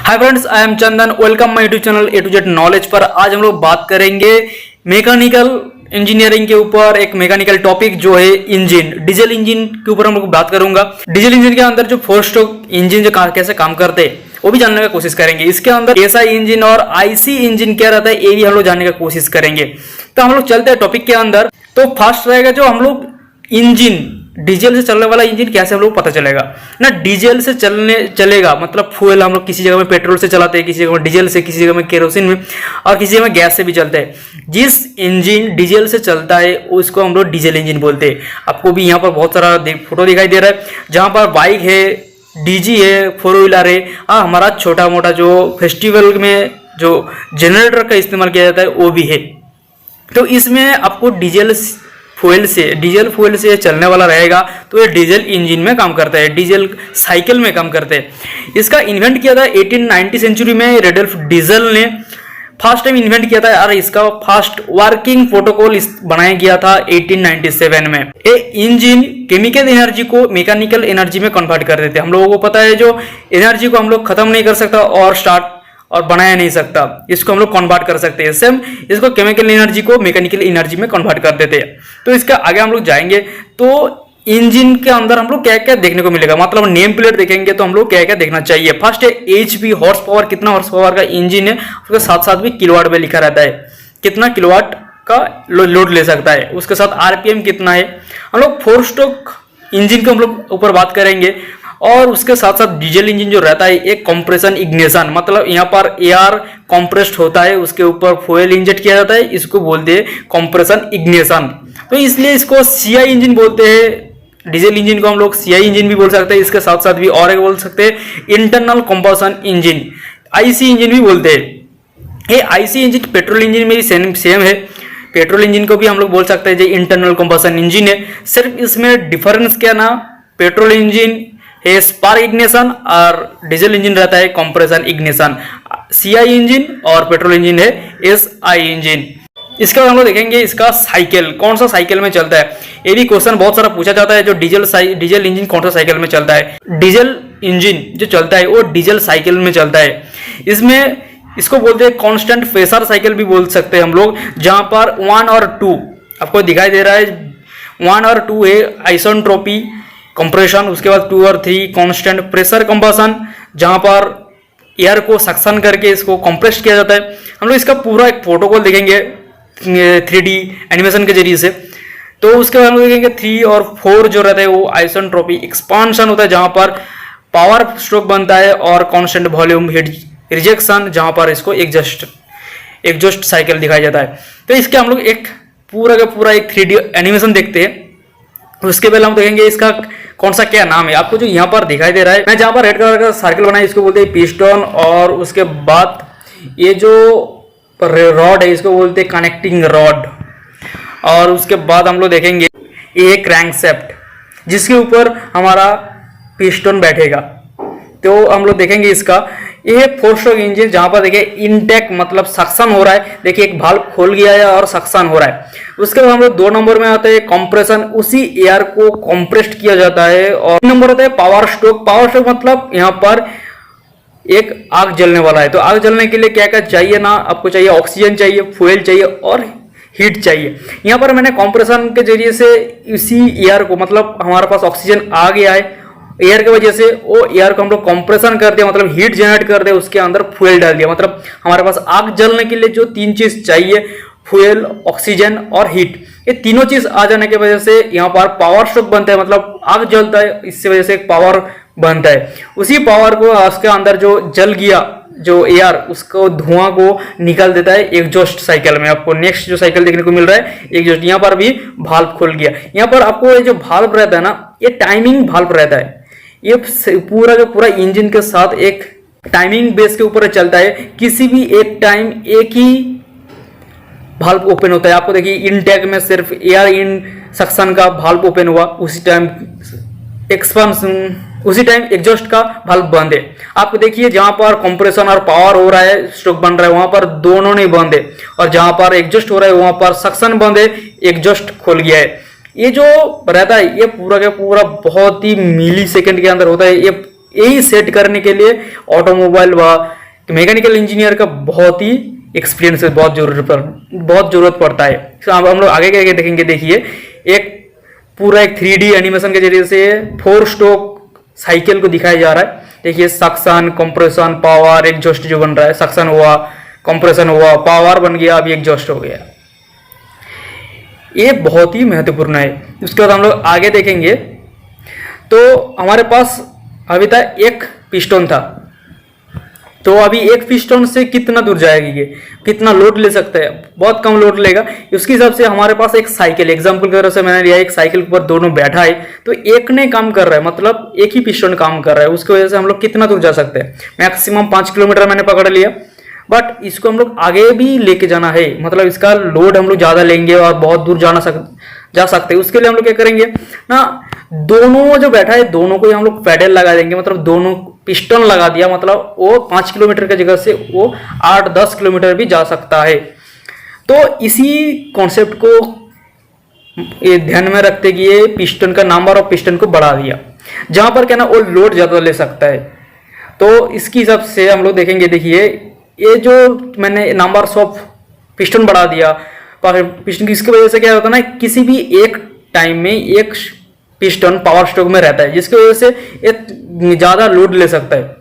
Hi friends, I am Chandan. Welcome my YouTube channel A to Z knowledge पर। आज हम लोग बात करेंगे मैकेनिकल इंजीनियरिंग के ऊपर। एक मैकेनिकल टॉपिक जो है इंजन, डीजल इंजन के ऊपर हम लोग बात करूंगा। डीजल इंजन के अंदर जो 4 स्ट्रोक इंजन जो कैसे काम करते हैं वो भी जानने का कोशिश करेंगे। इसके अंदर एसआई इंजन और आईसी इंजन क्या रहता है ये भी हम लोग जानने का कोशिश करेंगे। तो हम लोग चलते हैं टॉपिक के अंदर। तो फर्स्ट रहेगा जो हम लोग इंजन, डीजल से चलने वाला इंजन कैसे हम लोग पता चलेगा ना। डीजल से चलेगा मतलब फ्यूल हम लोग किसी जगह में पेट्रोल से चलाते हैं, किसी जगह में डीजल से, किसी जगह में केरोसिन में और किसी जगह में गैस से भी चलते हैं। जिस इंजन डीजल से चलता है उसको हम लोग डीजल इंजन बोलते हैं। आपको भी यहाँ पर बहुत सारा फोटो दिखाई दे रहा है जहाँ पर बाइक है, डीजी है, 4 व्हीलर है। हमारा छोटा मोटा जो फेस्टिवल में जो जनरेटर का इस्तेमाल किया जाता है वो भी है। तो इसमें आपको डीजल फ्यूल से चलने वाला रहेगा तो ये डीजल इंजन में काम करता है, डीजल साइकिल में काम करते हैं। इसका इन्वेंट किया था 1890 सेंचुरी में रेडल्फ डीजल ने फर्स्ट टाइम इन्वेंट किया था। और इसका फर्स्ट वर्किंग प्रोटोकॉल बनाया गया था 1897 में। ये इंजन केमिकल एनर्जी को मैकेनिकल एनर्जी में कन्वर्ट कर देते हैं। हम लोगों को पता है जो एनर्जी को हम लोग खत्म नहीं कर सकता और स्टार्ट और बनाया नहीं सकता, इसको हम लोग कन्वर्ट कर सकते हैं। सेम इसको केमिकल एनर्जी को मैकेनिकल एनर्जी में कन्वर्ट कर देते हैं। तो इसका आगे हम लोग जाएंगे तो इंजन के अंदर हम लोग क्या क्या देखने को मिलेगा, मतलब नेम प्लेट देखेंगे तो हम लोग क्या क्या देखना चाहिए। फर्स्ट है एचपी, हॉर्स पावर, कितना हॉर्स पावर का इंजन है। उसके साथ साथ भी किलोवाट में लिखा रहता है कितना किलोवाट का लोड ले सकता है। उसके साथ आरपीएम कितना है। हम लोग 4 स्ट्रोक इंजन के हम लोग ऊपर बात करेंगे। और उसके साथ साथ डीजल इंजन जो रहता है एक कंप्रेशन इग्निशन, मतलब यहाँ पर एयर कंप्रेस्ड होता है, उसके ऊपर फ्यूल इंजेक्ट किया जाता है, इसको बोलते हैं कंप्रेशन इग्निशन। तो इसलिए इसको सीआई इंजन बोलते हैं। डीजल इंजन को हम लोग सीआई इंजन भी बोल सकते हैं। इसके साथ साथ भी और एक बोल सकते हैं internal combustion engine, IC engine भी बोलते हैं। ये आईसी इंजन पेट्रोल इंजन में भी सेम है। पेट्रोल इंजन को भी हम लोग बोल सकते हैं जो इंटरनल कंबशन इंजन है। सिर्फ इसमें डिफरेंस क्या ना, पेट्रोल इंजन है स्पार्क इग्निशन और डीजल इंजन रहता है कंप्रेशन इग्निशन। सीआई इंजन और पेट्रोल इंजन है एसआई इंजन। इसके बाद हम लोग देखेंगे इसका साइकिल कौन सा साइकिल में चलता है। ये भी क्वेश्चन बहुत सारा पूछा जाता है जो डीजल इंजन कौन सा साइकिल में चलता है। डीजल इंजन जो चलता है वो डीजल साइकिल में चलता है। इसमें इसको बोलते हैं कांस्टेंट प्रेशर साइकिल भी बोल सकते हैं हम लोग, जहां पर 1 और 2 आपको दिखाई दे रहा है। 1 और 2 है आइसेंट्रोपी कंप्रेशन, उसके बाद 2 और 3 कांस्टेंट प्रेशर कंबशन, जहां पर एयर को सक्शन करके इसको कंप्रेस किया जाता है। हम लोग इसका पूरा एक प्रोटोकॉल देखेंगे 3D एनिमेशन के जरिए से। तो उसके बाद हम लोग देखेंगे 3 और 4 जो रहता है वो आइसेंट्रोपी एक्सपांशन होता है, जहां पर पावर स्ट्रोक बनता है, और कांस्टेंट वॉल्यूम हीट रिजेक्शन, जहां पर इसको एग्जॉस्ट साइकिल दिखाया जाता है। तो इसके हम लोग एक पूरा का पूरा एक 3D एनिमेशन देखते हैं। उसके पहले हम देखेंगे इसका कौन सा क्या नाम है। आपको जो यहाँ पर दिखाई दे रहा है, मैं जहां पर रेड कलर का सर्कल बनाया इसको बोलते हैं पिस्टन, और उसके बाद ये जो रॉड है इसको बोलते हैं कनेक्टिंग रॉड। और उसके बाद हम लोग देखेंगे ये क्रैंकशैफ्ट जिसके ऊपर हमारा पिस्टन बैठेगा। तो हम लोग देखेंगे इसका ये 4 स्ट्रोक इंजन, जहां पर देखिए इनटेक मतलब सक्शन हो रहा है। देखिए एक भाल्व खोल गया है और सक्शन हो रहा है। उसके बाद हम लोग 2 नंबर में आते हैं कंप्रेशन, उसी एयर को कंप्रेस्ड किया जाता है। और 3 नंबर आता है पावर स्ट्रोक। पावर स्ट्रोक मतलब यहाँ पर एक आग जलने वाला है। तो आग जलने के लिए क्या क्या चाहिए ना, आपको चाहिए ऑक्सीजन चाहिए, फ्यूल चाहिए और हीट चाहिए। यहाँ पर मैंने कंप्रेशन के जरिए से इसी एयर को, मतलब हमारे पास ऑक्सीजन आ गया है, एयर की वजह से वो एयर को हम लोग कंप्रेशन कर दिया, मतलब हीट जनरेट कर दिया, उसके अंदर फ्यूल डाल दिया। मतलब हमारे पास आग जलने के लिए जो 3 चीज चाहिए, फ्यूल, ऑक्सीजन और हीट, ये तीनों चीज आ जाने की वजह से यहाँ पर पावर स्ट्रोक बनता है, मतलब आग जलता है, इससे वजह से एक पावर बनता है। उसी पावर को उसके अंदर जो जल गया जो एयर, उसको धुआं को निकाल देता है एग्जॉस्ट साइकिल में। आपको नेक्स्ट जो साइकिल देखने को मिल रहा है एग्जॉस्ट, यहाँ पर भी भाल्व खुल गया। यहाँ पर आपको ये जो भाल्व रहता है ना, ये टाइमिंग भाल्व रहता है। ये पूरा का पूरा इंजन के साथ एक टाइमिंग बेस के ऊपर चलता है। किसी भी एक टाइम एक ही भाल्व ओपन होता है। आपको देखिए इनटेक में सिर्फ एयर इन सक्शन का भाल्व ओपन हुआ, उसी टाइम एक्सपांशन, उसी टाइम एग्जॉस्ट का भाल्व बंद है। आपको देखिए जहां पर कंप्रेशन और पावर हो रहा है, स्ट्रोक बन रहा है, वहां पर दोनों नहीं बंद है, और जहां पर एग्जॉस्ट हो रहा है वहां पर सक्शन बंद है, एग्जॉस्ट खोल गया है। ये जो रहता है ये पूरा का पूरा बहुत ही मिली सेकेंड के अंदर होता है। ये यही सेट करने के लिए ऑटोमोबाइल व मैकेनिकल इंजीनियर का बहुत ही एक्सपीरियंस है, बहुत जरूरत पड़ता है। तो अब हम लोग आगे क्या देखेंगे, देखिए एक पूरा एक 3D एनिमेशन के जरिए से 4 स्ट्रोक साइकिल को दिखाया जा रहा है। देखिए सक्शन, कंप्रेशन, पावर, एग्जॉस्ट जो बन रहा है, सक्शन हुआ, कंप्रेशन हुआ, पावर बन गया, अभी एग्जॉस्ट हो गया। ये बहुत ही महत्वपूर्ण है। उसके बाद हम लोग आगे देखेंगे तो हमारे पास अभी तक एक पिस्टन था, तो अभी एक पिस्टन से कितना दूर जाएगी, ये कितना लोड ले सकता है, बहुत कम लोड लेगा। उसके हिसाब से हमारे पास एक साइकिल, एग्जांपल की तरह से मैंने लिया, एक साइकिल के ऊपर दोनों बैठा है, तो एक ने काम कर रहा है, मतलब एक ही पिस्टन काम कर रहा है, उसकी वजह से हम लोग कितना दूर जा सकते हैं, मैक्सिमम 5 किलोमीटर मैंने पकड़ लिया। बट इसको हम लोग आगे भी लेके जाना है, मतलब इसका लोड हम लोग ज्यादा लेंगे और बहुत दूर जा सकते हैं। उसके लिए हम लोग क्या करेंगे ना, दोनों जो बैठा है दोनों को हम लोग पैडल लगा देंगे, मतलब दोनों पिस्टन लगा दिया, मतलब वो 5 किलोमीटर की जगह से वो 8-10 किलोमीटर भी जा सकता है। तो इसी कॉन्सेप्ट को ये ध्यान में रखते कि ये पिस्टन का नंबर ऑफ पिस्टन को बढ़ा दिया, जहां पर क्या ना वो लोड ज्यादा ले सकता है। तो इसके हिसाब से हम लोग देखेंगे, देखिए ये जो मैंने नंबर ऑफ पिस्टन बढ़ा दिया, पिस्टन की इसकी वजह से क्या होता है ना, किसी भी एक टाइम में एक पिस्टन पावर स्ट्रोक में रहता है, जिसकी वजह से ये ज्यादा लोड ले सकता है।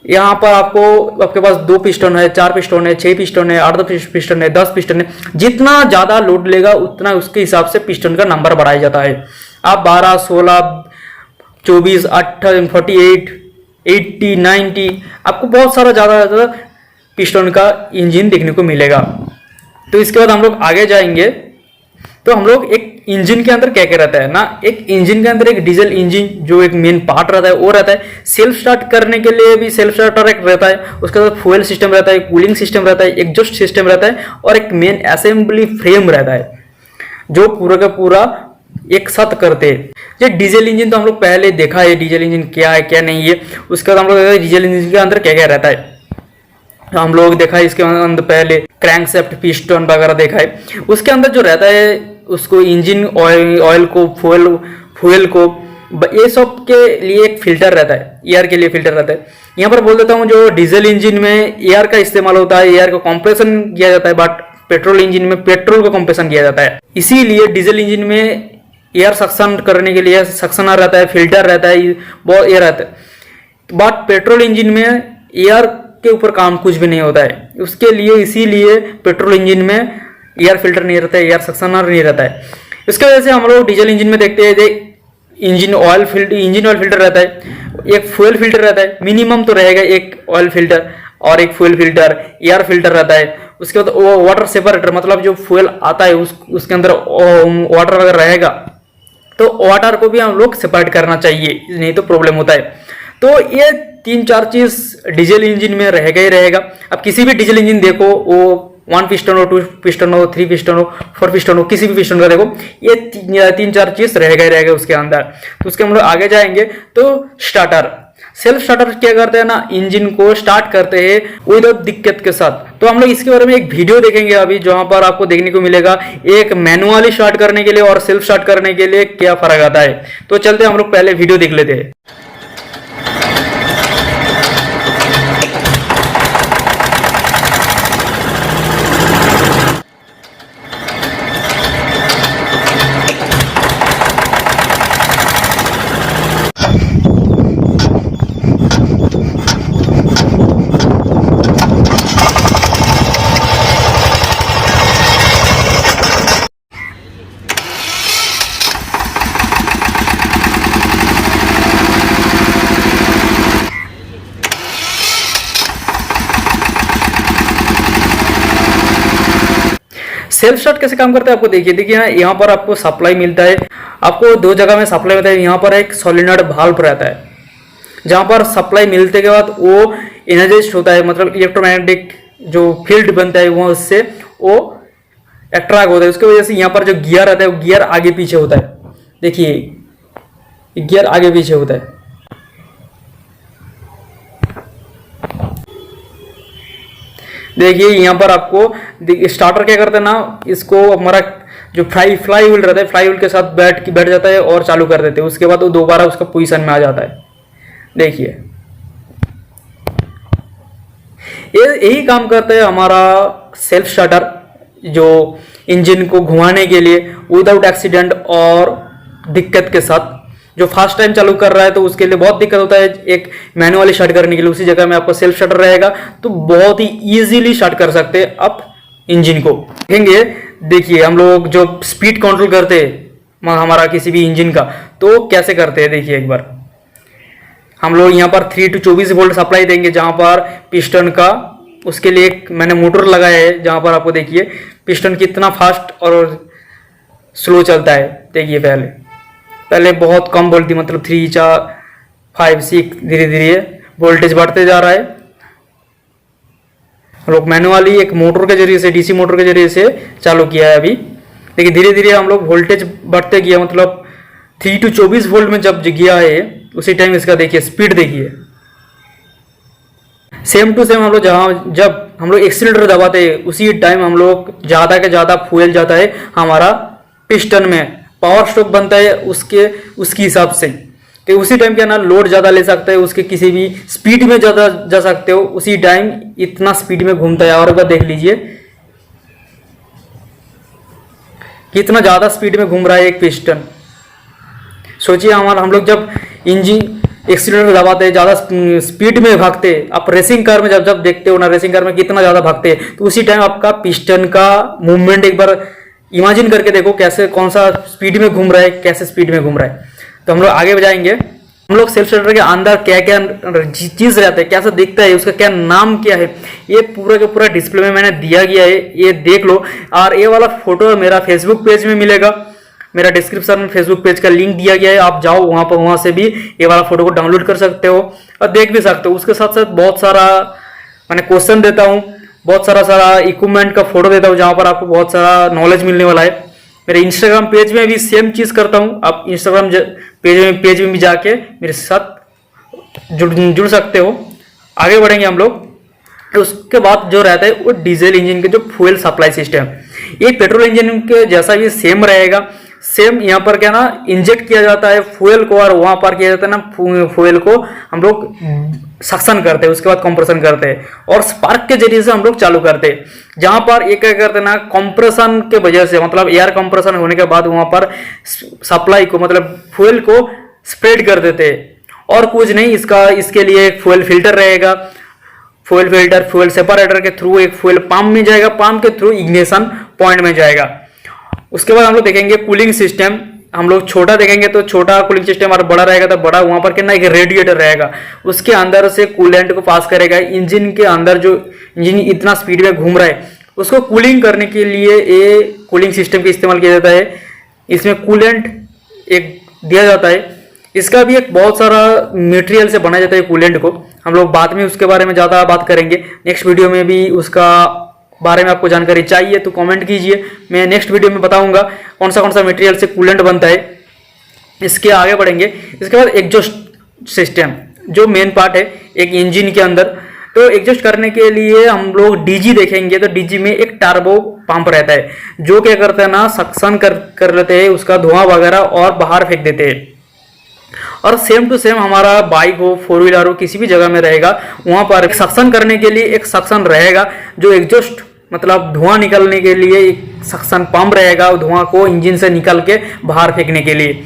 यहाँ पर आपके पास 2 पिस्टन है, 4 पिस्टन है, 6 पिस्टन है, 8 पिस्टन है, 10 पिस्टन है, जितना ज्यादा लोड लेगा उतना उसके हिसाब से पिस्टन का नंबर बढ़ाया जाता है। आप 12, 16, 24, 48, 48, 80, 90, आपको बहुत सारा ज्यादा पिस्टन का इंजन देखने को मिलेगा। तो इसके बाद हम लोग आगे जाएंगे, तो हम लोग एक इंजन के अंदर क्या क्या रहता है ना, एक इंजन के अंदर एक डीजल इंजन जो एक मेन पार्ट रहता है वो रहता है। सेल्फ स्टार्ट करने के लिए भी सेल्फ स्टार्टर एक रहता है, उसके बाद फ्यूल सिस्टम रहता है, कूलिंग सिस्टम रहता है, एग्जॉस्ट सिस्टम रहता है, और एक मेन असेंबली फ्रेम रहता है जो पूरा का पूरा एक साथ करते हैं। ये डीजल इंजन तो हम लोग पहले देखा है, डीजल इंजन क्या है क्या नहीं है। उसके बाद हम लोग डीजल इंजन के अंदर क्या क्या रहता है हम लोग देखा है। इसके अंदर पहले क्रैंकशाफ्ट, पिस्टन वगैरह देखा है। उसके अंदर जो रहता है उसको इंजन ऑयल को, फ्यूल को, ये सब के लिए एक फिल्टर रहता है, एयर के लिए फिल्टर रहता है। यहाँ पर बोल देता हूँ जो डीजल इंजन में एयर का इस्तेमाल होता है, एयर का कंप्रेशन किया जाता है, बट पेट्रोल इंजन में पेट्रोल का कंप्रेशन किया जाता है। इसीलिए डीजल इंजन में एयर सक्शन करने के लिए सक्शनर रहता है, फिल्टर रहता है, बहुत एयर रहता है। बट पेट्रोल इंजन में एयर के ऊपर काम कुछ भी नहीं होता है, उसके लिए इसीलिए पेट्रोल इंजन में एयर फिल्टर नहीं रहता है, एयर सक्शनर नहीं रहता है। इसकी वजह से हम लोग डीजल इंजन में देखते हैं इंजन ऑयल फिल्टर रहता है, एक फ्यूल फिल्टर रहता है, मिनिमम तो रहेगा एक ऑयल फिल्टर और एक फ्यूल फिल्टर, एयर फिल्टर रहता है। उसके बाद वाटर सेपरेटर, मतलब जो फ्यूल आता है उसके अंदर वाटर अगर रहेगा तो वाटर को भी हम लोग सेपरेट करना चाहिए, नहीं तो प्रॉब्लम होता है। तो ये 3-4 चीज डीजल इंजन में रहेगा ही रहेगा। अब किसी भी डीजल इंजन देखो, वो 1 पिस्टन हो, 2 पिस्टन हो, 3 पिस्टन हो, 4 पिस्टन हो, किसी भी पिस्टन का देखो, ये 3-4 चीज रहेगा ही रहेगा उसके अंदर। तो उसके हम लोग आगे जाएंगे तो स्टार्टर, सेल्फ स्टार्टर क्या करते हैं ना, इंजन को स्टार्ट करते हैं विदाउट दिक्कत के साथ। तो हम लोग इसके बारे में एक वीडियो देखेंगे अभी, जहां पर आपको देखने को मिलेगा एक मैनुअली स्टार्ट करने के लिए और सेल्फ स्टार्ट करने के लिए क्या फर्क आता है। तो चलते हम लोग पहले वीडियो देख लेते हैं। सेल्फ स्टार्ट कैसे काम करता है आपको देखिए ना, यहाँ पर आपको सप्लाई मिलता है, आपको 2 जगह में सप्लाई मिलता है। यहाँ पर एक सोलेनॉइड वाल्व रहता है, जहाँ पर सप्लाई मिलने के बाद वो एनर्जाइज्ड होता है, मतलब इलेक्ट्रोमैग्नेटिक जो फील्ड बनता है वो उससे वो अट्रैक्ट होता है। उसकी वजह से यहाँ पर जो गियर रहता है वो गियर आगे पीछे होता है। देखिए गियर आगे पीछे होता है। देखिए यहाँ पर आपको स्टार्टर क्या करता है ना, इसको हमारा जो फ्लाई व्हील रहता है, फ्लाई व्हील के साथ बैठ जाता है और चालू कर देते हैं। उसके बाद वो दोबारा उसका पोजीशन में आ जाता है। देखिए ये यही काम करता है हमारा सेल्फ स्टार्टर, जो इंजन को घुमाने के लिए विदाउट एक्सीडेंट और दिक्कत के साथ। जो फर्स्ट टाइम चालू कर रहा है तो उसके लिए बहुत दिक्कत होता है एक मैनुअली स्टार्ट करने के लिए, उसी जगह में आपको सेल्फ स्टार्टर रहेगा तो बहुत ही इजीली स्टार्ट कर सकते हैं आप इंजन को। देखेंगे, देखिए हम लोग जो स्पीड कंट्रोल करते हैं हमारा किसी भी इंजन का, तो कैसे करते हैं देखिए एक बार। हम लोग यहाँ पर 3 to 24 वोल्ट सप्लाई देंगे, जहाँ पर पिस्टन का, उसके लिए एक मैंने मोटर लगाया है, जहाँ पर आपको देखिए पिस्टन कितना फास्ट और स्लो चलता है। देखिए पहले बहुत कम वोल्ट थी, मतलब 3, 4, 5, 6, धीरे धीरे वोल्टेज बढ़ते जा रहा है। हम लोग मैनुअली एक मोटर के जरिए से, डीसी मोटर के जरिए से चालू किया है अभी। लेकिन धीरे धीरे हम लोग वोल्टेज बढ़ते गया, मतलब 3 to 24 वोल्ट में जब गया है उसी टाइम इसका देखिए स्पीड देखिए। सेम टू सेम हम लोग जब हम लोग एक्सीलरेटर दबाते हैं उसी टाइम हम लोग ज़्यादा के ज़्यादा फ्यूल जाता है हमारा पिस्टन में, पावर स्ट्रोक बनता है उसके हिसाब से। तो उसी टाइम क्या ना लोड ज़्यादा ले सकते हैं, उसके किसी भी स्पीड में ज़्यादा जा सकते हो, उसी टाइम इतना स्पीड में घूमता है। और एक बार देख लीजिए कितना ज़्यादा स्पीड में घूम रहा है एक पिस्टन। सोचिए हम लोग जब इंजन एक्सीलरेटर दबाते हैं, ज़्यादा स्पीड में भागते हैं, आप रेसिंग कार में जब देखते हो ना, रेसिंग कार में कितना ज़्यादा भागते हैं, तो उसी टाइम आपका पिस्टन का मूवमेंट एक बार इमेजिन करके देखो कैसे, कौन सा स्पीड में घूम रहा है, कैसे स्पीड में घूम रहा है। तो हम लोग आगे जाएंगे। हम लोग सेल्फ स्टार्टर के अंदर क्या क्या चीज़ रहता है, कैसा दिखता है, उसका क्या नाम क्या है, ये पूरा का पूरा डिस्प्ले में मैंने दिया गया है, ये देख लो। और ये वाला फोटो मेरा फेसबुक पेज में मिलेगा, मेरा डिस्क्रिप्शन में फेसबुक पेज का लिंक दिया गया है, आप जाओ वहाँ से भी ये वाला फोटो को डाउनलोड कर सकते हो और देख भी सकते हो। उसके साथ साथ बहुत सारा मैंने क्वेश्चन देता हूँ, बहुत सारा इक्विपमेंट का फोटो देता हूँ, जहाँ पर आपको बहुत सारा नॉलेज मिलने वाला है। मेरे इंस्टाग्राम पेज में भी सेम चीज़ करता हूँ, आप इंस्टाग्राम पेज में भी जाके मेरे साथ जुड़ सकते हो। आगे बढ़ेंगे हम लोग। उसके बाद जो रहता है वो डीजल इंजन के जो फ्यूल सप्लाई सिस्टम, ये पेट्रोल इंजन के जैसा भी सेम रहेगा। सेम यहाँ पर क्या ना इंजेक्ट किया जाता है फ्यूल को, और वहाँ पर किया जाता है ना फ्यूल को हम लोग सक्शन करते हैं, उसके बाद कंप्रेशन करते हैं और स्पार्क के जरिए से हम लोग चालू करते हैं। जहाँ पर ये क्या करते हैं ना, कंप्रेशन के वजह से, मतलब एयर कंप्रेशन होने के बाद वहाँ पर सप्लाई को, मतलब फ्यूल को स्प्रेड कर देते हैं और कुछ नहीं। इसके लिए एक फ्यूल फिल्टर रहेगा, फ्यूल फिल्टर फ्यूल सेपरेटर के थ्रू एक फ्यूल पंप में जाएगा, पंप के थ्रू इग्निशन पॉइंट में जाएगा। उसके बाद हम लोग देखेंगे कूलिंग सिस्टम। हम लोग छोटा देखेंगे तो छोटा कूलिंग सिस्टम, और बड़ा रहेगा तो बड़ा। वहां पर क्या ना एक रेडिएटर रहेगा, उसके अंदर से कूलेंट को पास करेगा इंजन के अंदर। जो इंजन इतना स्पीड में घूम रहा है उसको कूलिंग करने के लिए ये कूलिंग सिस्टम का इस्तेमाल किया जाता है। इसमें कूलेंट एक दिया जाता है, इसका भी एक बहुत सारा मटेरियल से बनाया जाता है कूलेंट को। हम लोग बाद में उसके बारे में ज़्यादा बात करेंगे, नेक्स्ट वीडियो में भी उसका बारे में आपको जानकारी चाहिए तो कमेंट कीजिए, मैं नेक्स्ट वीडियो में बताऊंगा कौन सा मटेरियल से कूलेंट बनता है। इसके आगे बढ़ेंगे। इसके बाद एग्जॉस्ट सिस्टम जो मेन पार्ट है एक इंजन के अंदर। तो एग्जॉस्ट करने के लिए हम लोग डीजी देखेंगे, तो डीजी में एक टर्बो पंप रहता है जो क्या करता है ना, सक्शन कर लेते हैं उसका धुआं वगैरह और बाहर फेंक देते हैं। और सेम टू सेम हमारा बाइक हो, 4 व्हीलर हो, किसी भी जगह में रहेगा, वहां पर सक्शन करने के लिए एक सक्शन रहेगा जो एग्जॉस्ट, मतलब धुआं निकलने के लिए एक सक्शन पंप रहेगा, धुआं को इंजन से निकल के बाहर फेंकने के लिए।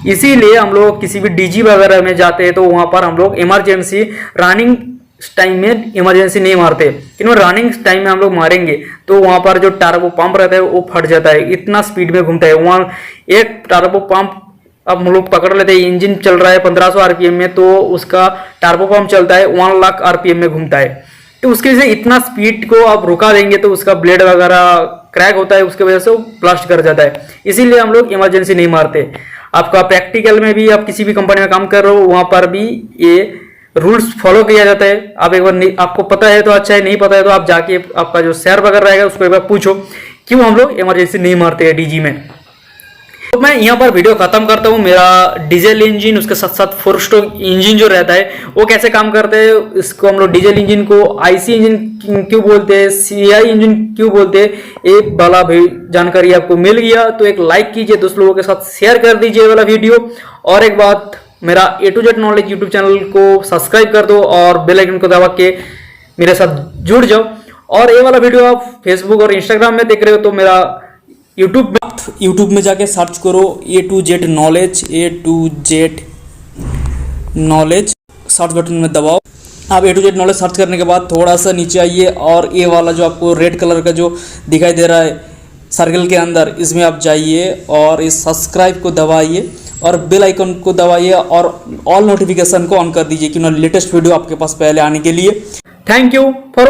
इसीलिए हम लोग किसी भी डीजी वगैरह में जाते हैं तो वहां पर हम लोग इमरजेंसी रनिंग टाइम में इमरजेंसी नहीं मारते, लेकिन रनिंग टाइम में हम लोग मारेंगे तो वहां पर जो टर्बो पंप रहता है वो फट जाता है, इतना स्पीड में घूमता है। वहाँ एक टर्बो पंप अब हम लोग पकड़ लेते हैं, इंजन चल रहा है 1500 आरपीएम में, तो उसका टर्बो पंप चलता है 1 लाख आरपीएम में घूमता है। तो उसके वजह से इतना स्पीड को आप रुका देंगे तो उसका ब्लेड वगैरह क्रैक होता है, उसके वजह से वो ब्लास्ट कर जाता है। इसीलिए हम लोग इमरजेंसी नहीं मारते। आपका प्रैक्टिकल में भी, आप किसी भी कंपनी में काम कर रहे हो, वहां पर भी ये रूल्स फॉलो किया जाता है। आप एक बार आपको पता है तो अच्छा है, नहीं पता है तो आप जाके आपका जो सर वगैरह रहेगा उसको एक बार पूछो क्यों हम लोग इमरजेंसी नहीं मारते हैं डीजी में। तो मैं यहाँ पर वीडियो खत्म करता हूँ। मेरा डीजल इंजन, उसके साथ साथ 4 स्ट्रोक इंजन जो रहता है वो कैसे काम करते हैं, इसको हम लोग डीजल इंजन को आईसी इंजन क्यों बोलते हैं, सीआई इंजन क्यों बोलते हैं, एक वाला भी जानकारी आपको मिल गया तो एक लाइक कीजिए, दोस्त लोगों के साथ शेयर कर दीजिए वाला वीडियो। और एक बात मेरा A to Z knowledge YouTube channel को सब्सक्राइब कर दो और बेल आइकन को दबा के मेरे साथ जुड़ जाओ। और ये वाला वीडियो आप फेसबुक और इंस्टाग्राम में देख रहे हो तो मेरा यूट्यूब में जाके सर्च करो A to Z knowledge, search button में दबाओ। आप A to Z knowledge search करने के बाद थोड़ा सा नीचे आइए और ये वाला जो आपको रेड कलर का जो दिखाई दे रहा है सर्कल के अंदर, इसमें आप जाइए और इस सब्सक्राइब को दबाइए और बेल आइकन को दबाइए और ऑल नोटिफिकेशन को ऑन कर दीजिए कि लेटेस्ट वीडियो आपके पास पहले आने के लिए। Thank you for